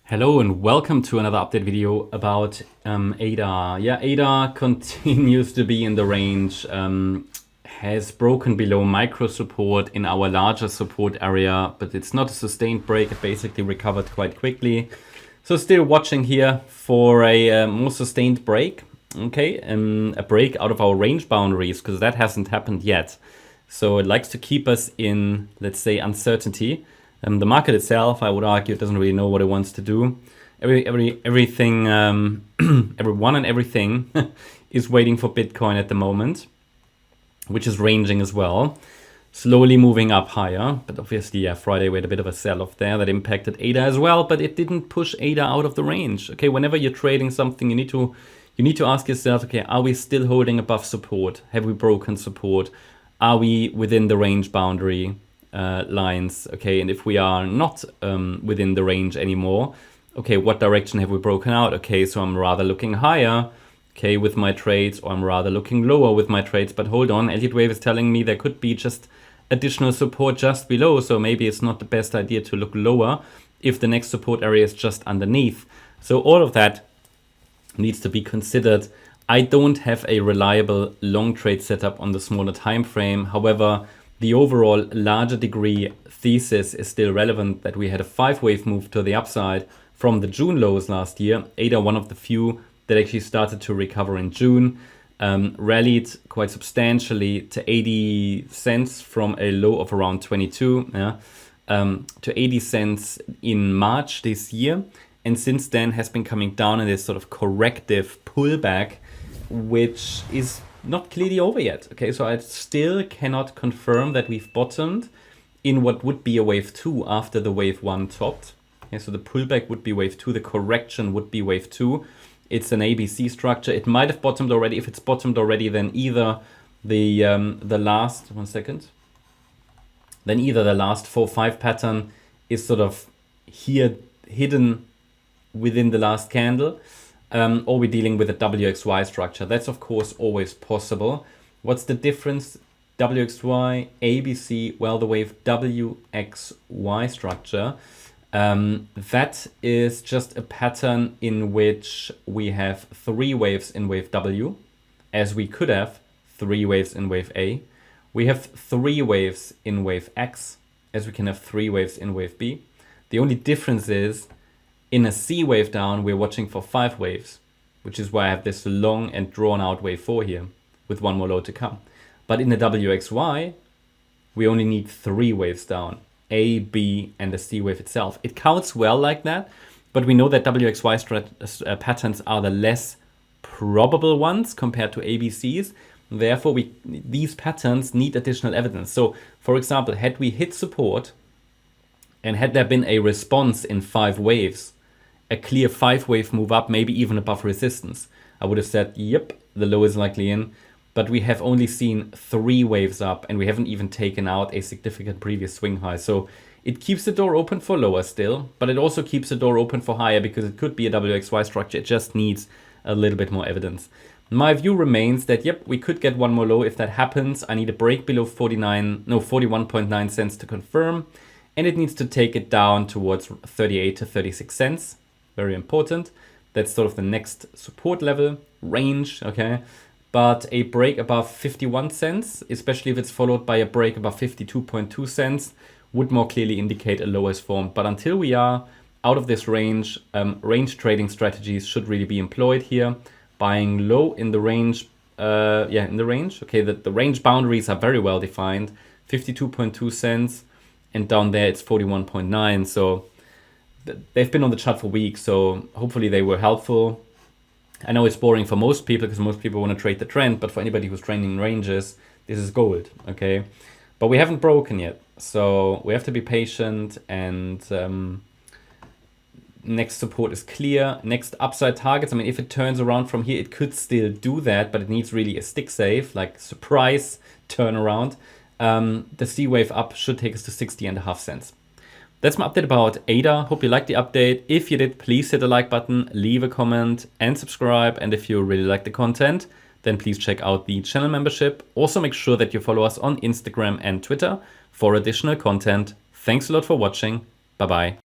Hello and welcome to another update video about ADA. Yeah, ADA continues to be in the range, has broken below micro support in our larger support area, but it's not a sustained break. It basically recovered quite quickly. So still watching here for a more sustained break, okay, a break out of our range boundaries, because that hasn't happened yet. So it likes to keep us in, let's say, uncertainty. The market itself, I would argue, doesn't really know what it wants to do. Everything, everyone and everything is waiting for Bitcoin at the moment, which is ranging as well, slowly moving up higher. But obviously, yeah, Friday we had a bit of a sell-off there that impacted ADA as well, but it didn't push ADA out of the range. Okay, whenever you're trading something, you need to ask yourself, okay, are we still holding above support? Have we broken support? Are we within the range boundary lines? Okay, and if we are not within the range anymore, okay, what direction have we broken out? Okay, so I'm rather looking higher, okay, with my trades, or I'm rather looking lower with my trades. But hold on, Elliott wave is telling me there could be just additional support just below, so maybe it's not the best idea to look lower if the next support area is just underneath. So all of that needs to be considered. I don't have a reliable long trade setup on the smaller time frame. However, the overall larger degree thesis is still relevant, that we had a 5-wave move to the upside from the June lows last year. ADA, one of the few that actually started to recover in June, rallied quite substantially to 80 cents from a low of around 22, to 80 cents in March this year. And since then has been coming down in this sort of corrective pullback, which is not clearly over yet. Okay, so I still cannot confirm that we've bottomed in what would be a wave 2 after the wave 1 topped. Okay, so the pullback would be wave 2, the correction would be wave 2. It's an ABC structure. It might have bottomed already. If it's bottomed already, then either the last, then either the last 4-5 pattern is sort of here hidden within the last candle, or we're dealing with a WXY structure. That's of course always possible. What's the difference? WXY, ABC, well, the wave WXY structure, that is just a pattern in which we have 3 waves in wave W, as we could have 3 waves in wave A. We have 3 waves in wave X, as we can have 3 waves in wave B. The only difference is, in a C wave down, we're watching for 5 waves, which is why I have this long and drawn out wave 4 here with 1 more low to come. But in the WXY, we only need 3 waves down, A, B, and the C wave itself. It counts well like that, but we know that WXY patterns are the less probable ones compared to ABCs. Therefore, these patterns need additional evidence. So, for example, had we hit support and had there been a response in 5 waves, a clear 5-wave move up, maybe even above resistance, I would have said, yep, the low is likely in. But we have only seen 3 waves up, and we haven't even taken out a significant previous swing high. So it keeps the door open for lower still, but it also keeps the door open for higher, because it could be a WXY structure. It just needs a little bit more evidence. My view remains that, yep, we could get 1 more low. If that happens, I need a break below 41.9 cents to confirm. And it needs to take it down towards 38 to 36 cents. Very important. That's sort of the next support level range, okay? But a break above 51 cents, especially if it's followed by a break above 52.2 cents, would more clearly indicate a low is formed. But until we are out of this range, range trading strategies should really be employed here. Buying low in the range, in the range. Okay, the range boundaries are very well defined. 52.2 cents. And down there it's 41.9. So they've been on the chart for weeks. So hopefully they were helpful. I know it's boring for most people, because most people want to trade the trend. But for anybody who's trading in ranges, this is gold. Okay, but we haven't broken yet. So we have to be patient. And next support is clear. Next upside targets, I mean, if it turns around from here, it could still do that. But it needs really a stick safe, like surprise turnaround. The C wave up should take us to 60.5 cents. That's my update about ADA. Hope you liked the update. If you did, please hit the like button, leave a comment and subscribe. And if you really like the content, then please check out the channel membership. Also make sure that you follow us on Instagram and Twitter for additional content. Thanks a lot for watching. Bye-bye.